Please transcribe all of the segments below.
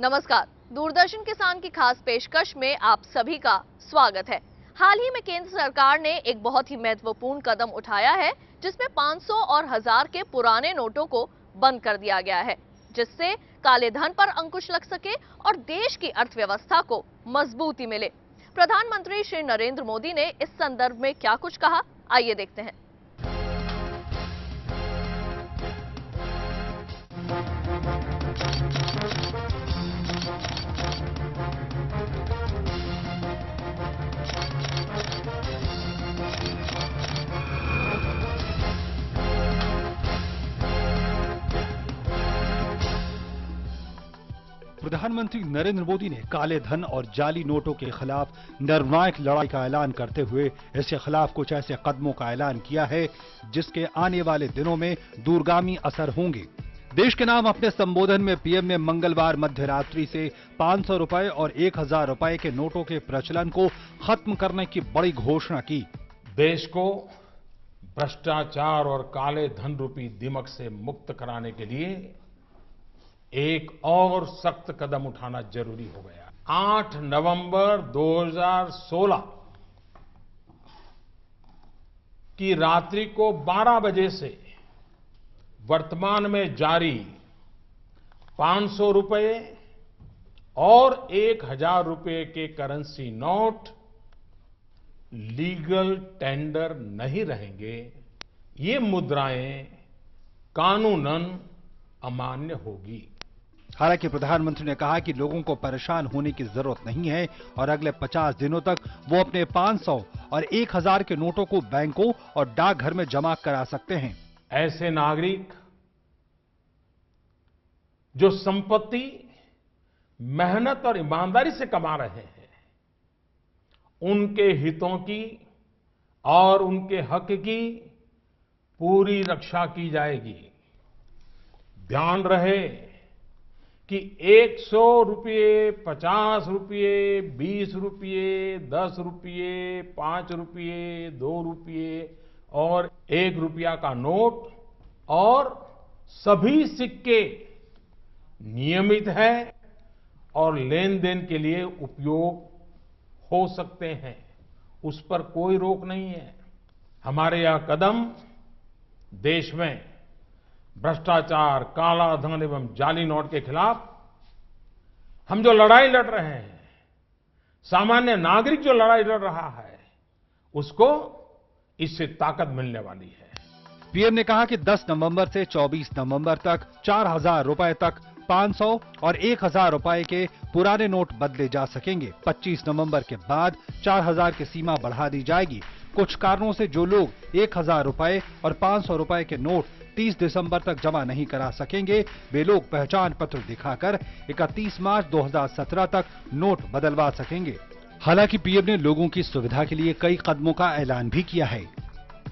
नमस्कार। दूरदर्शन किसान की खास पेशकश में आप सभी का स्वागत है। हाल ही में केंद्र सरकार ने एक बहुत ही महत्वपूर्ण कदम उठाया है, जिसमें 500 और 1000 के पुराने नोटों को बंद कर दिया गया है, जिससे काले धन पर अंकुश लग सके और देश की अर्थव्यवस्था को मजबूती मिले। प्रधानमंत्री श्री नरेंद्र मोदी ने इस संदर्भ में क्या कुछ कहा, आइए देखते हैं। प्रधानमंत्री नरेंद्र मोदी ने काले धन और जाली नोटों के खिलाफ निर्णायक लड़ाई का ऐलान करते हुए इसके खिलाफ कुछ ऐसे कदमों का ऐलान किया है जिसके आने वाले दिनों में दूरगामी असर होंगे। देश के नाम अपने संबोधन में पीएम ने मंगलवार मध्य रात्रि से 500 रुपए और 1000 रुपए के नोटों के प्रचलन को खत्म करने की बड़ी घोषणा की। देश को भ्रष्टाचार और काले धन रूपी दिमक से मुक्त कराने के लिए एक और सख्त कदम उठाना जरूरी हो गया। 8 नवंबर 2016 की रात्रि को 12 बजे से वर्तमान में जारी 500 रुपए और 1000 रुपए के करेंसी नोट लीगल टेंडर नहीं रहेंगे। ये मुद्राएं कानूनन अमान्य होगी। हालांकि प्रधानमंत्री ने कहा कि लोगों को परेशान होने की जरूरत नहीं है और अगले 50 दिनों तक वो अपने 500 और 1000 के नोटों को बैंकों और डाकघर में जमा करा सकते हैं। ऐसे नागरिक जो संपत्ति मेहनत और ईमानदारी से कमा रहे हैं, उनके हितों की और उनके हक की पूरी रक्षा की जाएगी। ध्यान रहे कि 100 रुपये, 50 रुपये, 20 रुपये, 10 रुपये, 5 रुपये, 2 रुपये और 1 रुपया का नोट और सभी सिक्के नियमित है और लेन देन के लिए उपयोग हो सकते हैं। उस पर कोई रोक नहीं है। हमारे यह कदम देश में भ्रष्टाचार, काला धन एवं जाली नोट के खिलाफ हम जो लड़ाई लड़ रहे हैं, सामान्य नागरिक जो लड़ाई लड़ रहा है, उसको इससे ताकत मिलने वाली है। पीएम ने कहा कि 10 नवंबर से 24 नवंबर तक 4000 रुपए तक 500 और 1000 रुपए के पुराने नोट बदले जा सकेंगे। 25 नवंबर के बाद 4000 की सीमा बढ़ा दी जाएगी। कुछ कारणों से जो लोग 1000 रुपए और 500 रुपए के नोट 30 दिसंबर तक जमा नहीं करा सकेंगे, वे लोग पहचान पत्र दिखाकर 31 मार्च 2017 तक नोट बदलवा सकेंगे। हालांकि पीएम ने लोगों की सुविधा के लिए कई कदमों का ऐलान भी किया है।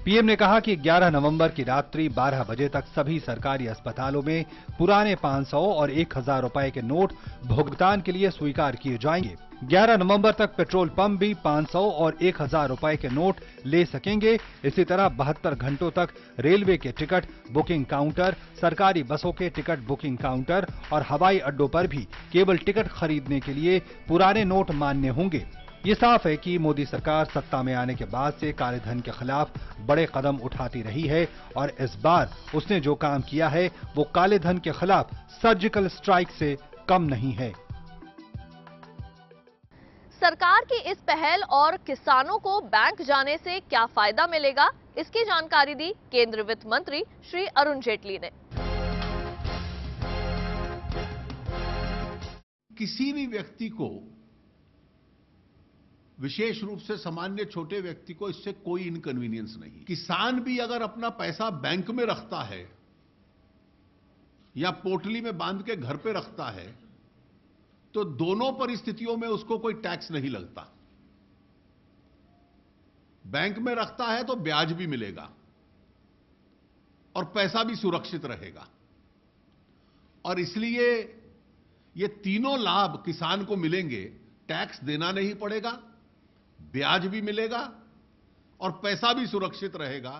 पीएम ने कहा कि 11 नवंबर की रात्रि 12 बजे तक सभी सरकारी अस्पतालों में पुराने 500 और 1000 रुपए के नोट भुगतान के लिए स्वीकार किए जाएंगे। 11 नवंबर तक पेट्रोल पंप भी 500 और 1000 रुपए के नोट ले सकेंगे। इसी तरह 72 घंटों तक रेलवे के टिकट बुकिंग काउंटर, सरकारी बसों के टिकट बुकिंग काउंटर और हवाई अड्डों पर भी केवल टिकट खरीदने के लिए पुराने नोट मान्य होंगे। ये साफ है कि मोदी सरकार सत्ता में आने के बाद से काले धन के खिलाफ बड़े कदम उठाती रही है और इस बार उसने जो काम किया है वो काले धन के खिलाफ सर्जिकल स्ट्राइक से कम नहीं है। सरकार की इस पहल और किसानों को बैंक जाने से क्या फायदा मिलेगा, इसकी जानकारी दी केंद्रीय वित्त मंत्री श्री अरुण जेटली ने। किसी भी व्यक्ति को, विशेष रूप से सामान्य छोटे व्यक्ति को, इससे कोई इनकन्वीनियंस नहीं। किसान भी अगर अपना पैसा बैंक में रखता है या पोटली में बांध के घर पे रखता है, तो दोनों परिस्थितियों में उसको कोई टैक्स नहीं लगता। बैंक में रखता है तो ब्याज भी मिलेगा और पैसा भी सुरक्षित रहेगा, और इसलिए ये तीनों लाभ किसान को मिलेंगे। टैक्स देना नहीं पड़ेगा, ब्याज भी मिलेगा और पैसा भी सुरक्षित रहेगा।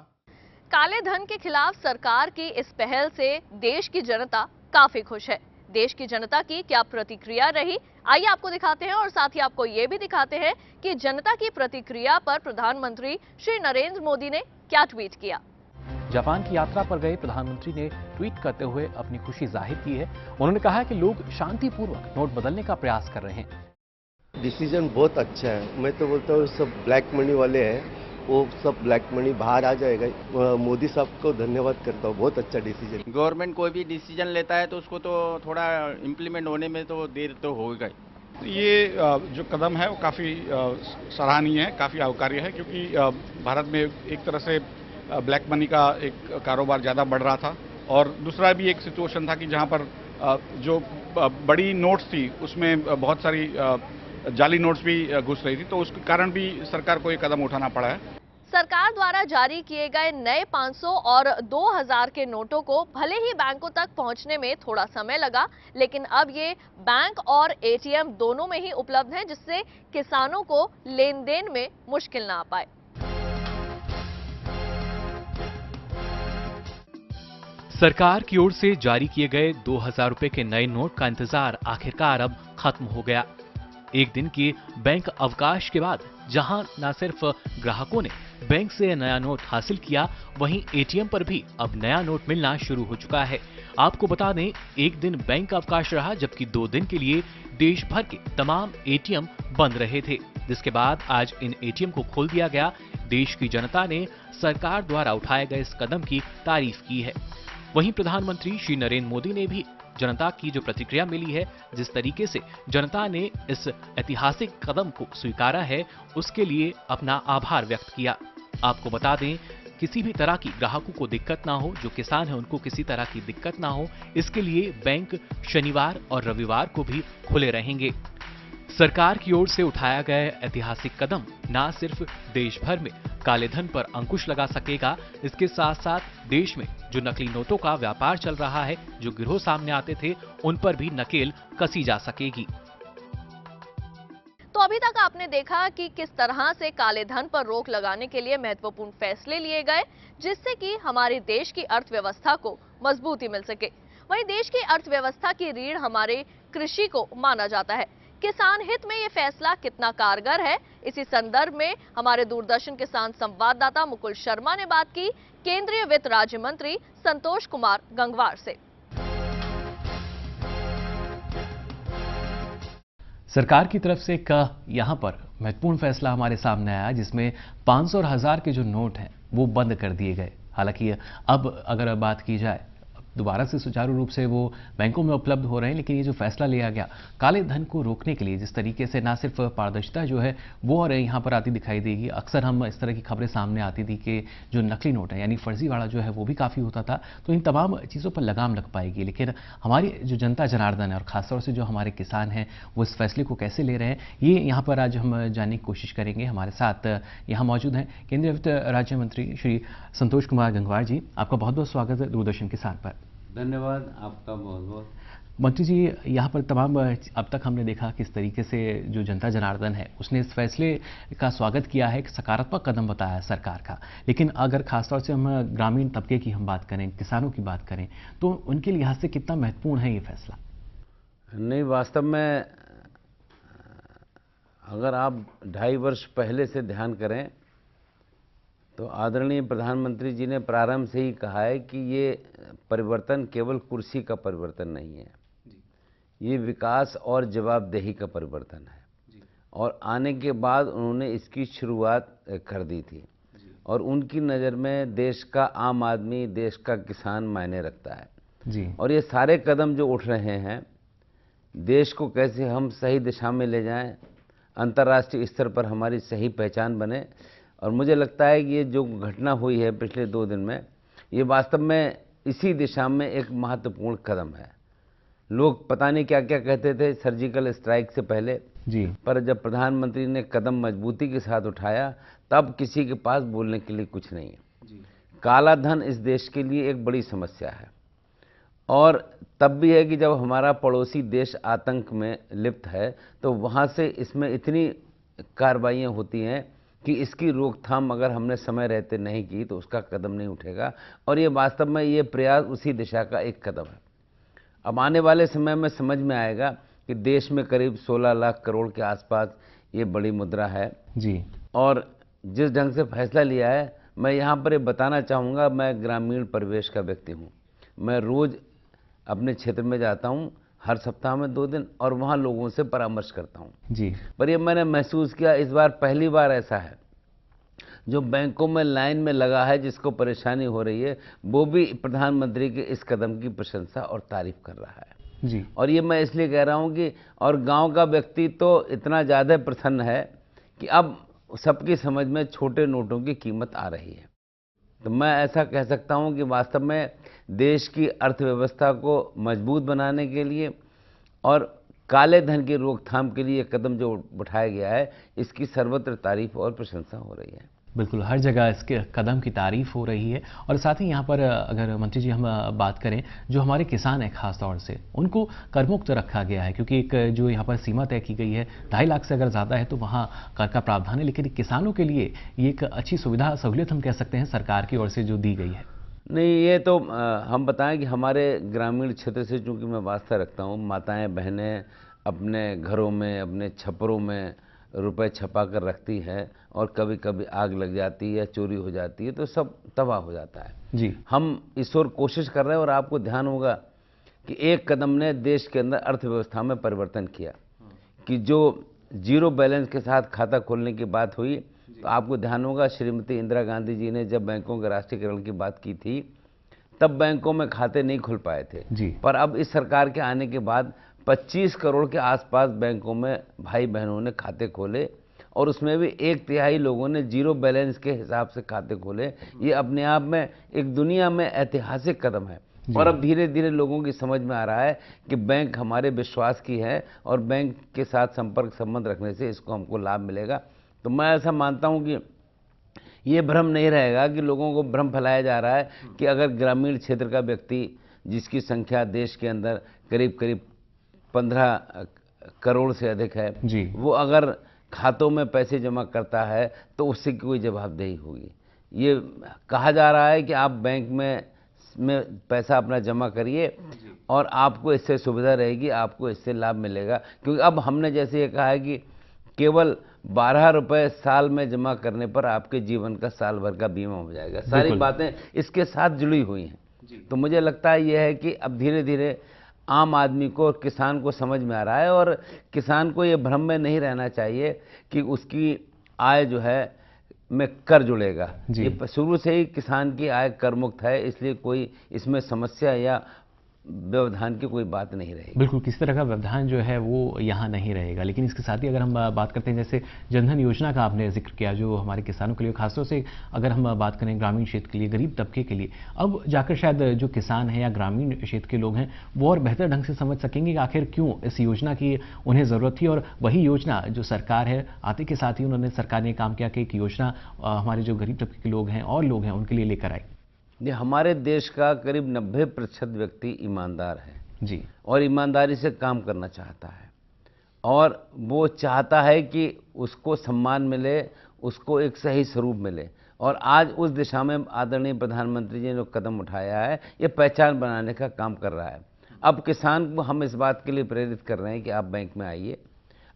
काले धन के खिलाफ सरकार की इस पहल से देश की जनता काफी खुश है। देश की जनता की क्या प्रतिक्रिया रही, आइए आपको दिखाते हैं और साथ ही आपको ये भी दिखाते हैं कि जनता की प्रतिक्रिया पर प्रधानमंत्री श्री नरेंद्र मोदी ने क्या ट्वीट किया। जापान की यात्रा पर गए प्रधानमंत्री ने ट्वीट करते हुए अपनी खुशी जाहिर की है। उन्होंने कहा कि लोग शांतिपूर्वक नोट बदलने का प्रयास कर रहे हैं। डिसीजन बहुत अच्छा है। मैं तो बोलता हूँ सब ब्लैक मनी वाले हैं, वो सब ब्लैक मनी बाहर आ जाएगा। मोदी साहब को धन्यवाद करता हूँ, बहुत अच्छा डिसीजन। गवर्नमेंट कोई भी डिसीजन लेता है तो उसको तो थोड़ा इम्प्लीमेंट होने में तो देर तो होगा ही। ये जो कदम है वो काफ़ी सराहनीय है, काफ़ी आवकार्य है, क्योंकि भारत में एक तरह से ब्लैक मनी का एक कारोबार ज़्यादा बढ़ रहा था और दूसरा भी एक सिचुएशन था कि जहाँ पर जो बड़ी नोट्स थी उसमें बहुत सारी जाली नोट्स भी घुस रही थी, तो उसके कारण भी सरकार को ये कदम उठाना पड़ा है। सरकार द्वारा जारी किए गए नए 500 और 2000 के नोटों को भले ही बैंकों तक पहुंचने में थोड़ा समय लगा, लेकिन अब ये बैंक और एटीएम दोनों में ही उपलब्ध हैं, जिससे किसानों को लेन देन में मुश्किल ना आ पाए। सरकार की ओर से जारी किए गए 2000 रुपए के नए नोट का इंतजार आखिरकार अब खत्म हो गया। एक दिन के बैंक अवकाश के बाद जहां न सिर्फ ग्राहकों ने बैंक से नया नोट हासिल किया, वहीं एटीएम पर भी अब नया नोट मिलना शुरू हो चुका है। आपको बता दें, एक दिन बैंक अवकाश रहा, जबकि 2 दिन के लिए देश भर के तमाम एटीएम बंद रहे थे, जिसके बाद आज इन एटीएम को खोल दिया गया। देश की जनता ने सरकार द्वारा उठाए गए इस कदम की तारीफ की है। वहीं प्रधानमंत्री श्री नरेंद्र मोदी ने भी जनता की जो प्रतिक्रिया मिली है, जिस तरीके से जनता ने इस ऐतिहासिक कदम को स्वीकारा है, उसके लिए अपना आभार व्यक्त किया। आपको बता दें, किसी भी तरह की ग्राहकों को दिक्कत ना हो, जो किसान है उनको किसी तरह की दिक्कत ना हो, इसके लिए बैंक शनिवार और रविवार को भी खुले रहेंगे। सरकार की ओर से उठाया गया ऐतिहासिक कदम न सिर्फ देश भर में काले धन पर अंकुश लगा सकेगा, इसके साथ साथ देश में जो नकली नोटों का व्यापार चल रहा है, जो गिरोह सामने आते थे, उन पर भी नकेल कसी जा सकेगी। तो अभी तक आपने देखा कि किस तरह से काले धन पर रोक लगाने के लिए महत्वपूर्ण फैसले लिए गए, जिससे कि हमारे देश की अर्थव्यवस्था को मजबूती मिल सके। वहीं देश की अर्थव्यवस्था की रीढ़ हमारे कृषि को माना जाता है। किसान हित में ये फैसला कितना कारगर है, इसी संदर्भ में हमारे दूरदर्शन किसान संवाददाता मुकुल शर्मा ने बात की केंद्रीय वित्त राज्य मंत्री संतोष कुमार गंगवार से। सरकार की तरफ से एक यहाँ पर महत्वपूर्ण फैसला हमारे सामने आया, जिसमें 500 और 1000 के जो नोट हैं वो बंद कर दिए गए। हालांकि अब अगर बात की जाए, दोबारा से सुचारू रूप से वो बैंकों में उपलब्ध हो रहे हैं, लेकिन ये जो फैसला लिया गया काले धन को रोकने के लिए, जिस तरीके से ना सिर्फ पारदर्शिता जो है वो और यहाँ पर आती दिखाई देगी। अक्सर हम इस तरह की खबरें सामने आती थी कि जो नकली नोट है यानी फर्जीवाड़ा जो है वो भी काफ़ी होता था, तो इन तमाम चीज़ों पर लगाम लग पाएगी। लेकिन हमारी जो जनता जनार्दन है और खासतौर से जो हमारे किसान हैं, वो इस फैसले को कैसे ले रहे हैं, ये यहाँ पर आज हम जानने की कोशिश करेंगे। हमारे साथ यहाँ मौजूद हैं केंद्रीय वित्त राज्य मंत्री श्री संतोष कुमार गंगवार जी। आपका बहुत बहुत स्वागत है दूरदर्शन किसान पर। धन्यवाद आपका बहुत बहुत। मंत्री जी, यहाँ पर तमाम अब तक हमने देखा किस तरीके से जो जनता जनार्दन है उसने इस फैसले का स्वागत किया है, एक सकारात्मक कदम बताया है सरकार का। लेकिन अगर खासतौर से हम ग्रामीण तबके की हम बात करें, किसानों की बात करें, तो उनके लिहाज से कितना महत्वपूर्ण है ये फैसला? नहीं, वास्तव में अगर आप 2.5 वर्ष पहले से ध्यान करें तो आदरणीय प्रधानमंत्री जी ने प्रारंभ से ही कहा है कि ये परिवर्तन केवल कुर्सी का परिवर्तन नहीं है, ये विकास और जवाबदेही का परिवर्तन है। और आने के बाद उन्होंने इसकी शुरुआत कर दी थी और उनकी नज़र में देश का आम आदमी, देश का किसान मायने रखता है जी। और ये सारे कदम जो उठ रहे हैं, देश को कैसे हम सही दिशा में ले जाएं, अंतर्राष्ट्रीय स्तर पर हमारी सही पहचान बने। और मुझे लगता है कि ये जो घटना हुई है पिछले 2 दिन में, ये वास्तव में इसी दिशा में एक महत्वपूर्ण कदम है। लोग पता नहीं क्या क्या कहते थे सर्जिकल स्ट्राइक से पहले जी, पर जब प्रधानमंत्री ने कदम मजबूती के साथ उठाया, तब किसी के पास बोलने के लिए कुछ नहीं है। काला धन इस देश के लिए एक बड़ी समस्या है और तब भी है कि जब हमारा पड़ोसी देश आतंक में लिप्त है, तो वहाँ से इसमें इतनी कार्रवाइयाँ होती हैं कि इसकी रोकथाम अगर हमने समय रहते नहीं की तो उसका कदम नहीं उठेगा। और ये वास्तव में ये प्रयास उसी दिशा का एक कदम है। अब आने वाले समय में समझ में आएगा कि देश में करीब 16 लाख करोड़ के आसपास ये बड़ी मुद्रा है जी। और जिस ढंग से फैसला लिया है, मैं यहाँ पर ये बताना चाहूँगा, मैं ग्रामीण परिवेश का व्यक्ति हूँ। मैं रोज़ अपने क्षेत्र में जाता हूँ, हर सप्ताह में 2 दिन, और वहाँ लोगों से परामर्श करता हूँ जी। पर ये मैंने महसूस किया, इस बार पहली बार ऐसा है जो बैंकों में लाइन में लगा है, जिसको परेशानी हो रही है, वो भी प्रधानमंत्री के इस कदम की प्रशंसा और तारीफ कर रहा है जी। और ये मैं इसलिए कह रहा हूँ कि और गांव का व्यक्ति तो इतना ज़्यादा प्रसन्न है कि अब सबकी समझ में छोटे नोटों की कीमत आ रही है। तो मैं ऐसा कह सकता हूँ कि वास्तव में देश की अर्थव्यवस्था को मजबूत बनाने के लिए और काले धन की रोकथाम के लिए कदम जो उठाया गया है, इसकी सर्वत्र तारीफ और प्रशंसा हो रही है। बिल्कुल, हर जगह इसके कदम की तारीफ हो रही है। और साथ ही यहाँ पर अगर मंत्री जी हम बात करें, जो हमारे किसान हैं खास तौर से, उनको करमुक्त रखा गया है, क्योंकि एक जो यहाँ पर सीमा तय की गई है 2.5 लाख से अगर ज़्यादा है तो वहाँ कर का प्रावधान है, लेकिन किसानों के लिए ये एक अच्छी सुविधा सहूलियत हम कह सकते हैं सरकार की ओर से जो दी गई है। नहीं, ये तो हम बताएं कि हमारे ग्रामीण क्षेत्र से चूंकि मैं वास्ता रखता हूँ, माताएं बहनें अपने घरों में, अपने छप्परों में रुपए छपा कर रखती हैं और कभी कभी आग लग जाती है या चोरी हो जाती है तो सब तबाह हो जाता है जी। हम इस ओर कोशिश कर रहे हैं और आपको ध्यान होगा कि एक कदम ने देश के अंदर अर्थव्यवस्था में परिवर्तन किया कि जो जीरो बैलेंस के साथ खाता खोलने की बात हुई, तो आपको ध्यान होगा श्रीमती इंदिरा गांधी जी ने जब बैंकों के राष्ट्रीयकरण की बात की थी, तब बैंकों में खाते नहीं खुल पाए थे जी। पर अब इस सरकार के आने के बाद 25 करोड़ के आसपास बैंकों में भाई बहनों ने खाते खोले और उसमें भी 1/3 लोगों ने जीरो बैलेंस के हिसाब से खाते खोले। ये अपने आप में एक दुनिया में ऐतिहासिक कदम है और अब धीरे धीरे लोगों की समझ में आ रहा है कि बैंक हमारे विश्वास की है और बैंक के साथ संपर्क संबंध रखने से इसको हमको लाभ मिलेगा। तो मैं ऐसा मानता हूं कि ये भ्रम नहीं रहेगा कि लोगों को भ्रम फैलाया जा रहा है कि अगर ग्रामीण क्षेत्र का व्यक्ति, जिसकी संख्या देश के अंदर करीब करीब 15 करोड़ से अधिक है जी। वो अगर खातों में पैसे जमा करता है तो उससे कोई जवाबदेही होगी। ये कहा जा रहा है कि आप बैंक में पैसा अपना जमा करिए और आपको इससे सुविधा रहेगी, आपको इससे लाभ मिलेगा, क्योंकि अब हमने जैसे ये कहा है कि केवल 12 रुपए साल में जमा करने पर आपके जीवन का साल भर का बीमा हो जाएगा। सारी बातें इसके साथ जुड़ी हुई हैं। तो मुझे लगता है यह है कि अब धीरे धीरे आम आदमी को, किसान को समझ में आ रहा है और किसान को ये भ्रम में नहीं रहना चाहिए कि उसकी आय जो है में कर जुड़ेगा। ये शुरू से ही किसान की आय कर मुक्त है, इसलिए कोई इसमें समस्या या व्यवधान की कोई बात नहीं रहेगी। बिल्कुल, किसी तरह का व्यवधान जो है वो यहाँ नहीं रहेगा। लेकिन इसके साथ ही अगर हम बात करते हैं, जैसे जनधन योजना का आपने जिक्र किया, जो हमारे किसानों के लिए, खासतौर से अगर हम बात करें ग्रामीण क्षेत्र के लिए, गरीब तबके के लिए, अब जाकर शायद जो किसान हैं या ग्रामीण क्षेत्र के लोग हैं वो और बेहतर ढंग से समझ सकेंगे कि आखिर क्यों इस योजना की उन्हें ज़रूरत थी। और वही योजना जो सरकार है, आते के साथ ही उन्होंने, सरकार ने काम किया कि एक योजना हमारे जो गरीब तबके के लोग हैं और लोग हैं उनके लिए लेकर आई। ये हमारे देश का करीब 90% व्यक्ति ईमानदार है जी, और ईमानदारी से काम करना चाहता है और वो चाहता है कि उसको सम्मान मिले, उसको एक सही स्वरूप मिले। और आज उस दिशा में आदरणीय प्रधानमंत्री जी ने जो कदम उठाया है, ये पहचान बनाने का काम कर रहा है। अब किसान को हम इस बात के लिए प्रेरित कर रहे हैं कि आप बैंक में आइए,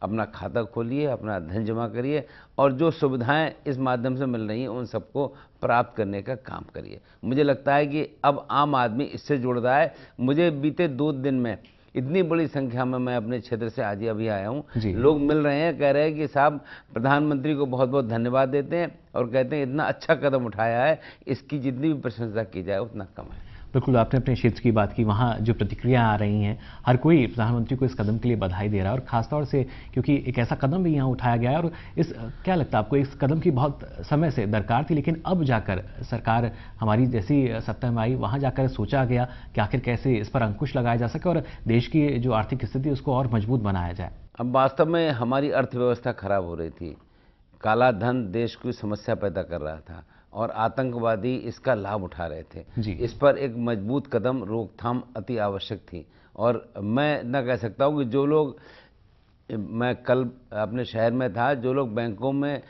अपना खाता खोलिए, अपना धन जमा करिए और जो सुविधाएं इस माध्यम से मिल रही हैं उन सबको प्राप्त करने का काम करिए। मुझे लगता है कि अब आम आदमी इससे जुड़ रहा है। मुझे बीते 2 दिन में इतनी बड़ी संख्या में, मैं अपने क्षेत्र से आज ही अभी आया हूँ, लोग मिल रहे हैं, कह रहे हैं कि साहब प्रधानमंत्री को बहुत बहुत धन्यवाद देते हैं और कहते हैं इतना अच्छा कदम उठाया है, इसकी जितनी भी प्रशंसा की जाए उतना कम है। बिल्कुल, आपने अपने क्षेत्र की बात की, वहाँ जो प्रतिक्रिया आ रही हैं, हर कोई प्रधानमंत्री को इस कदम के लिए बधाई दे रहा है और खासतौर से क्योंकि एक ऐसा कदम भी यहाँ उठाया गया है। और इस क्या लगता है आपको, इस कदम की बहुत समय से दरकार थी, लेकिन अब जाकर सरकार हमारी जैसी सत्ता में आई, वहाँ जाकर सोचा गया कि आखिर कैसे इस पर अंकुश लगाया जा सके और देश की जो आर्थिक स्थिति उसको और मजबूत बनाया जाए। अब वास्तव में हमारी अर्थव्यवस्था खराब हो रही थी, काला धन देश की समस्या पैदा कर रहा था और आतंकवादी इसका लाभ उठा रहे थे। इस पर एक मजबूत कदम रोकथाम अति आवश्यक थी। और मैं न कह सकता हूँ कि जो लोग, मैं कल अपने शहर में था, जो लोग बैंकों में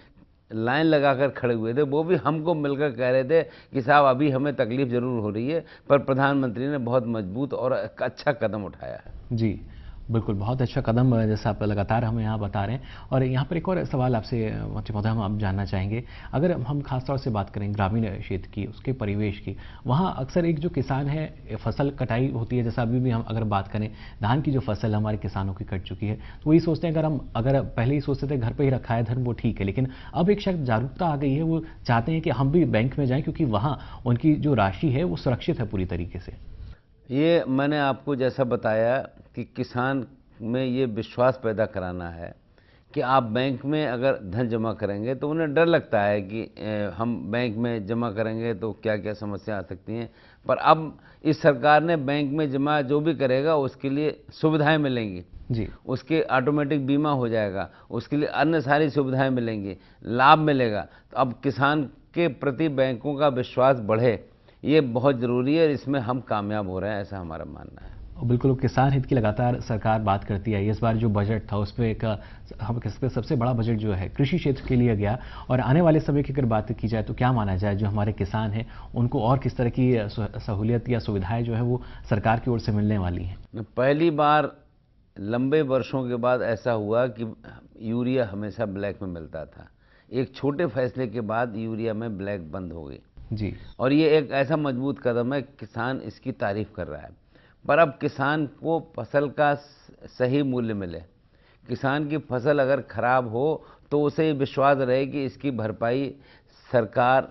लाइन लगाकर खड़े हुए थे, वो भी हमको मिलकर कह रहे थे कि साहब अभी हमें तकलीफ जरूर हो रही है, पर प्रधानमंत्री ने बहुत मजबूत और अच्छा कदम उठाया है। जी, बिल्कुल, बहुत अच्छा कदम जैसा आप लगातार हमें यहाँ बता रहे हैं। और यहाँ पर एक और सवाल आपसे मंत्री महोदय हम आप जानना चाहेंगे, अगर हम खास तौर से बात करें ग्रामीण क्षेत्र की, उसके परिवेश की, वहाँ अक्सर एक जो किसान है फसल कटाई होती है, जैसा अभी भी हम अगर बात करें धान की जो फसल हमारे किसानों की कट चुकी है, तो वही सोचते हैं अगर पहले ही सोचते थे घर पर ही रखा है धन वो ठीक है, लेकिन अब एक शायद जागरूकता आ गई है, वो चाहते हैं कि हम भी बैंक में जाएँ क्योंकि वहाँ उनकी जो राशि है वो सुरक्षित है पूरी तरीके से। ये मैंने आपको जैसा बताया कि किसान में ये विश्वास पैदा कराना है कि आप बैंक में अगर धन जमा करेंगे तो उन्हें डर लगता है कि हम बैंक में जमा करेंगे तो क्या क्या समस्या आ सकती हैं, पर अब इस सरकार ने बैंक में जमा जो भी करेगा उसके लिए सुविधाएं मिलेंगी जी, उसके ऑटोमेटिक बीमा हो जाएगा, उसके लिए अन्य सारी सुविधाएं मिलेंगी, लाभ मिलेगा। तो अब किसान के प्रति बैंकों का विश्वास बढ़े, ये बहुत ज़रूरी है, इसमें हम कामयाब हो रहे हैं, ऐसा हमारा मानना है। बिल्कुल, किसान हित की लगातार सरकार बात करती है। इस बार जो बजट था उसमें एक हम कह सकते हैं सबसे बड़ा बजट जो है कृषि क्षेत्र के लिए गया, और आने वाले समय की अगर बात की जाए तो क्या माना जाए जो हमारे किसान हैं उनको और किस तरह की सहूलियत या सुविधाएं जो है वो सरकार की ओर से मिलने वाली हैं? पहली बार लंबे वर्षों के बाद ऐसा हुआ कि यूरिया हमेशा ब्लैक में मिलता था, एक छोटे फैसले के बाद यूरिया में ब्लैक बंद हो गई जी, और ये एक ऐसा मजबूत कदम है, किसान इसकी तारीफ कर रहा है। पर अब किसान को फसल का सही मूल्य मिले, किसान की फसल अगर खराब हो तो उसे ये विश्वास रहे कि इसकी भरपाई सरकार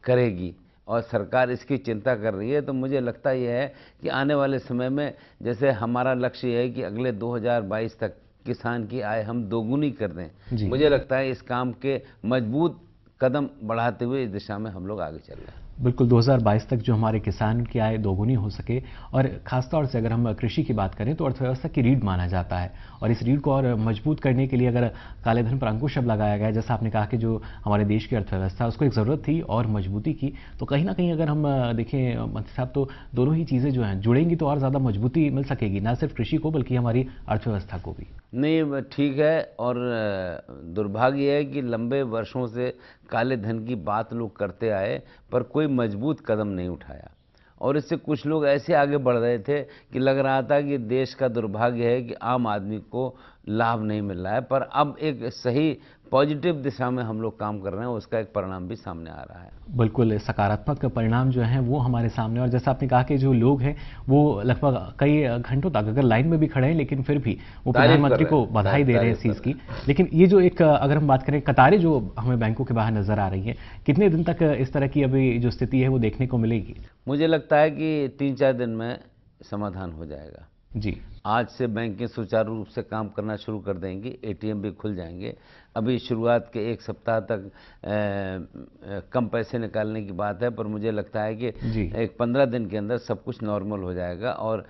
करेगी, और सरकार इसकी चिंता कर रही है। तो मुझे लगता यह है कि आने वाले समय में, जैसे हमारा लक्ष्य है कि अगले 2022 तक किसान की आय हम दोगुनी कर दें, मुझे लगता है इस काम के मजबूत कदम बढ़ाते हुए इस दिशा में हम लोग आगे चल रहे हैं। बिल्कुल, 2022 तक जो हमारे किसान की आय दोगुनी हो सके, और खासतौर से अगर हम कृषि की बात करें तो अर्थव्यवस्था की रीढ़ माना जाता है, और इस रीढ़ को और मजबूत करने के लिए अगर काले धन पर अंकुश अब लगाया गया है, जैसा आपने कहा कि जो हमारे देश की अर्थव्यवस्था उसको एक ज़रूरत थी और मजबूती की, तो कहीं ना कहीं अगर हम देखें मंत्री साहब तो दोनों ही चीज़ें जो हैं जुड़ेंगी तो और ज़्यादा मजबूती मिल सकेगी, ना सिर्फ कृषि को बल्कि हमारी अर्थव्यवस्था को भी। नहीं, ठीक है, और दुर्भाग्य है कि लंबे वर्षों से काले धन की बात लोग करते आए पर कोई मजबूत कदम नहीं उठाया, और इससे कुछ लोग ऐसे आगे बढ़ रहे थे कि लग रहा था कि देश का दुर्भाग्य है कि आम आदमी को लाभ नहीं मिल रहा है। पर अब एक सही पॉजिटिव दिशा में हम लोग काम कर रहे हैं, उसका एक परिणाम भी सामने आ रहा है। बिल्कुल, सकारात्मक परिणाम जो हैं वो हमारे सामने, और जैसा आपने कहा कि जो लोग हैं वो लगभग कई घंटों तक अगर लाइन में भी खड़े हैं लेकिन फिर भी वो प्रधानमंत्री को बधाई दे रहे हैं इस चीज़ की। लेकिन ये जो एक अगर हम बात करें कतारें जो हमें बैंकों के बाहर नजर आ रही हैं, कितने दिन तक इस तरह की अभी जो स्थिति है वो देखने को मिलेगी? मुझे लगता है कि 3-4 दिन में समाधान हो जाएगा जी। आज से बैंकें सुचारू रूप से काम करना शुरू कर देंगी, एटीएम भी खुल जाएंगे। अभी शुरुआत के 1 सप्ताह तक कम पैसे निकालने की बात है, पर मुझे लगता है कि एक 15 दिन के अंदर सब कुछ नॉर्मल हो जाएगा और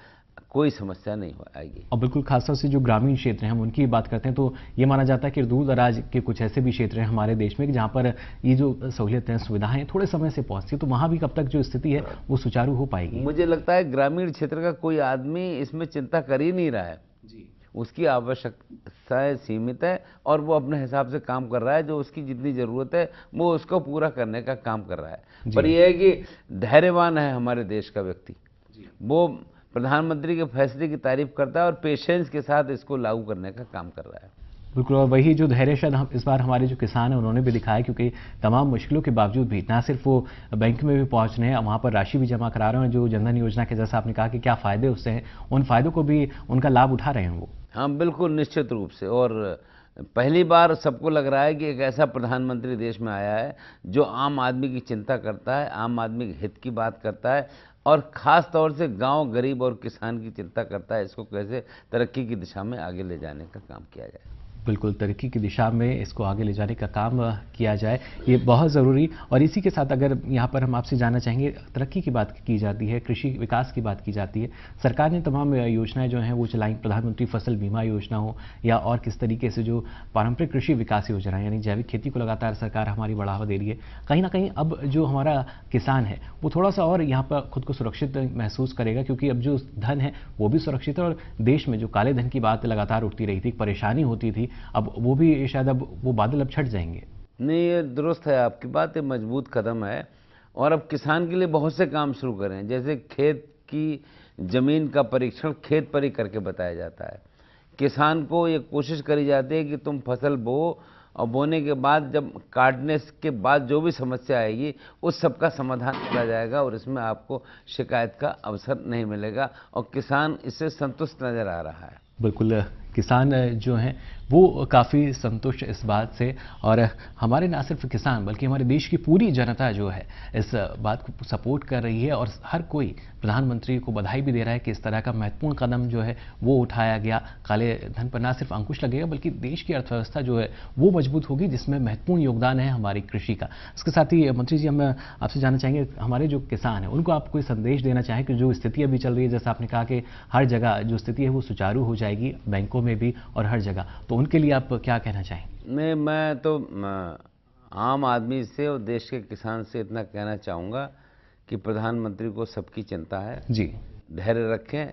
कोई समस्या नहीं आएगी। और बिल्कुल खासतौर से जो ग्रामीण क्षेत्र हैं हम उनकी बात करते हैं तो ये माना जाता है कि दूर दराज के कुछ ऐसे भी क्षेत्र हैं हमारे देश में जहाँ पर ये जो सहूलियतें सुविधाएं थोड़े समय से पहुँचती है, तो वहाँ भी कब तक जो स्थिति है वो सुचारू हो पाएगी? मुझे लगता है ग्रामीण क्षेत्र का कोई आदमी इसमें चिंता कर ही नहीं रहा है जी। उसकी आवश्यकताएं सीमित है और वो अपने हिसाब से काम कर रहा है, जो उसकी जितनी ज़रूरत है वो उसको पूरा करने का काम कर रहा है। पर यह है कि धैर्यवान है हमारे देश का व्यक्ति, वो प्रधानमंत्री के फैसले की तारीफ करता है और पेशेंस के साथ इसको लागू करने का काम कर रहा है। बिल्कुल, और वही जो धैर्य शायद हम इस बार हमारे जो किसान हैं उन्होंने भी दिखाया, क्योंकि तमाम मुश्किलों के बावजूद भी ना सिर्फ वो बैंक में भी पहुंच रहे हैं, वहाँ पर राशि भी जमा करा रहे हैं, जो जनधन योजना के जैसा आपने कहा कि क्या फ़ायदे उससे हैं, उन फ़ायदों को भी उनका लाभ उठा रहे हैं वो। हाँ बिल्कुल, निश्चित रूप से। और पहली बार सबको लग रहा है कि एक ऐसा प्रधानमंत्री देश में आया है जो आम आदमी की चिंता करता है, आम आदमी के हित की बात करता है और ख़ास तौर से गांव, गरीब और किसान की चिंता करता है, इसको कैसे तरक्की की दिशा में आगे ले जाने का काम किया जाए। बिल्कुल, तरक्की की दिशा में इसको आगे ले जाने का काम किया जाए, ये बहुत ज़रूरी। और इसी के साथ अगर यहाँ पर हम आपसे जानना चाहेंगे, तरक्की की बात की जाती है, कृषि विकास की बात की जाती है, सरकार ने तमाम योजनाएं जो हैं वो चलाई, प्रधानमंत्री फसल बीमा योजना हो या और किस तरीके से जो पारंपरिक कृषि विकास योजना यानी जैविक खेती को लगातार सरकार हमारी बढ़ावा दे रही है। कहीं ना कहीं अब जो हमारा किसान है वो थोड़ा सा और यहाँ पर खुद को सुरक्षित महसूस करेगा, क्योंकि अब जो धन है वो भी सुरक्षित है और देश में जो काले धन की बात लगातार उठती रही थी, परेशानी होती थी, अब वो भी शायद अब वो बादल अब छट जाएंगे। नहीं, ये दुरुस्त है आपकी बात, ये मजबूत कदम है। और अब किसान के लिए बहुत से काम शुरू करें, जैसे खेत की जमीन का परीक्षण खेत पर ही करके बताया जाता है। किसान को ये कोशिश करी जाती है कि तुम फसल बो और बोने के बाद जब काटने के बाद जो भी समस्या आएगी उस सब का समाधान किया जाएगा और इसमें आपको शिकायत का अवसर नहीं मिलेगा और किसान इससे संतुष्ट नजर आ रहा है। बिल्कुल, किसान जो हैं वो काफ़ी संतुष्ट इस बात से, और हमारे ना सिर्फ किसान बल्कि हमारे देश की पूरी जनता जो है इस बात को सपोर्ट कर रही है और हर कोई प्रधानमंत्री को बधाई भी दे रहा है कि इस तरह का महत्वपूर्ण कदम जो है वो उठाया गया। काले धन पर ना सिर्फ अंकुश लगेगा बल्कि देश की अर्थव्यवस्था जो है वो मजबूत होगी, जिसमें महत्वपूर्ण योगदान है हमारी कृषि का। इसके साथ ही मंत्री जी, हम आपसे जानना चाहेंगे हमारे जो किसान हैं उनको आप कोई संदेश देना चाहें कि जो स्थिति अभी चल रही है, जैसा आपने कहा कि हर जगह जो स्थिति है वो सुचारू हो जाएगी, बैंकों में भी और हर जगह, तो उनके लिए आप क्या कहना चाहेंगे? नहीं, मैं तो आम आदमी से और देश के किसान से इतना कहना चाहूँगा कि प्रधानमंत्री को सबकी चिंता है जी, धैर्य रखें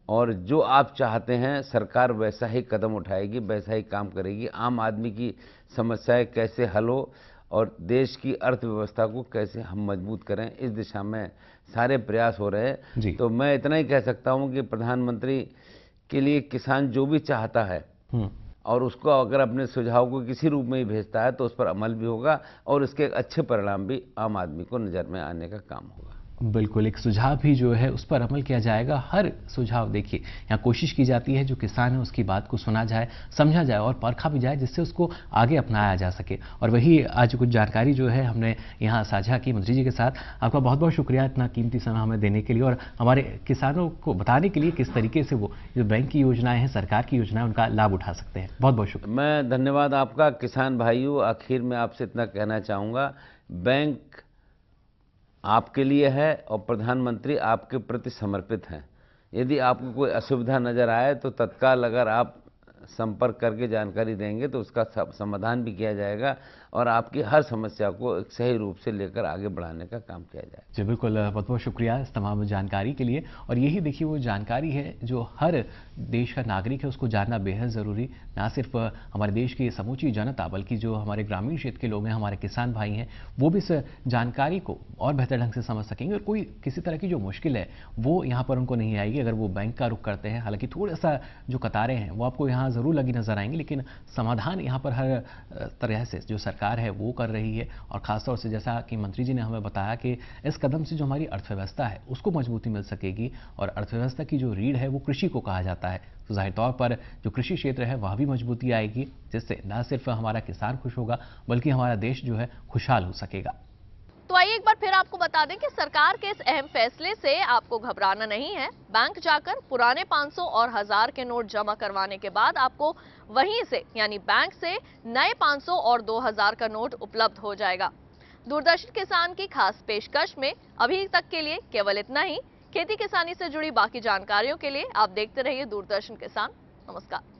और जो आप चाहते हैं सरकार वैसा ही कदम उठाएगी, वैसा ही काम करेगी। आम आदमी की समस्याएं कैसे हल हो और देश की अर्थव्यवस्था को कैसे हम मजबूत करें, इस दिशा में सारे प्रयास हो रहे हैं। तो मैं इतना ही कह सकता हूं कि प्रधानमंत्री के लिए किसान जो भी चाहता है और उसको अगर अपने सुझाव को किसी रूप में ही भेजता है तो उस पर अमल भी होगा और उसके अच्छे परिणाम भी आम आदमी को नज़र में आने का काम होगा। बिल्कुल, एक सुझाव भी जो है उस पर अमल किया जाएगा। हर सुझाव देखिए यहाँ कोशिश की जाती है जो किसान है उसकी बात को सुना जाए, समझा जाए और परखा भी जाए, जिससे उसको आगे अपनाया जा सके। और वही आज कुछ जानकारी जो है हमने यहाँ साझा की मंत्री जी के साथ। आपका बहुत बहुत शुक्रिया इतना कीमती समय हमें देने के लिए और हमारे किसानों को बताने के लिए किस तरीके से वो जो बैंक की योजनाएं हैं, सरकार की योजनाएं, उनका लाभ उठा सकते हैं। बहुत बहुत शुक्रिया। मैं धन्यवाद आपका। किसान भाइयों, आखिर में आपसे इतना कहना चाहूँगा, बैंक आपके लिए है और प्रधानमंत्री आपके प्रति समर्पित हैं। यदि आपको कोई असुविधा नज़र आए तो तत्काल अगर आप संपर्क करके जानकारी देंगे तो उसका समाधान भी किया जाएगा और आपकी हर समस्या को एक सही रूप से लेकर आगे बढ़ाने का काम किया जाए। जी बिल्कुल, बहुत बहुत शुक्रिया इस तमाम जानकारी के लिए। और यही देखिए वो जानकारी है जो हर देश का नागरिक है उसको जानना बेहद ज़रूरी, ना सिर्फ हमारे देश की समूची जनता बल्कि जो हमारे ग्रामीण क्षेत्र के लोग हैं, हमारे किसान भाई हैं, वो भी इस जानकारी को और बेहतर ढंग से समझ सकेंगे और कोई किसी तरह की जो मुश्किल है वो यहाँ पर उनको नहीं आएगी अगर वो बैंक का रुख करते हैं। हालांकि थोड़ा सा जो कतारें हैं वो आपको यहाँ ज़रूर लगी नजर आएंगी, लेकिन समाधान यहाँ पर हर तरह से जो सरकार है वो कर रही है। और ख़ासतौर से जैसा कि मंत्री जी ने हमें बताया कि इस कदम से जो हमारी अर्थव्यवस्था है उसको मजबूती मिल सकेगी और अर्थव्यवस्था की जो रीढ़ है वो कृषि को कहा जाता है। तो जाहिर तौर पर जो कृषि क्षेत्र है वह भी मजबूती आएगी, जिससे न सिर्फ हमारा किसान खुश होगा बल्कि हमारा देश जो है खुशहाल हो सकेगा। तो आइए एक बार फिर आपको बता दें कि सरकार के इस अहम फैसले से आपको घबराना नहीं है। बैंक जाकर पुराने 500 और 1000 के नोट जमा करवाने के बाद आपको वहीं से यानी बैंक से नए 500 और 2000 का नोट उपलब्ध हो जाएगा। दूरदर्शन किसान की खास पेशकश में अभी तक के लिए केवल इतना ही। खेती किसानी से जुड़ी बाकी जानकारियों के लिए आप देखते रहिए दूरदर्शन किसान। नमस्कार।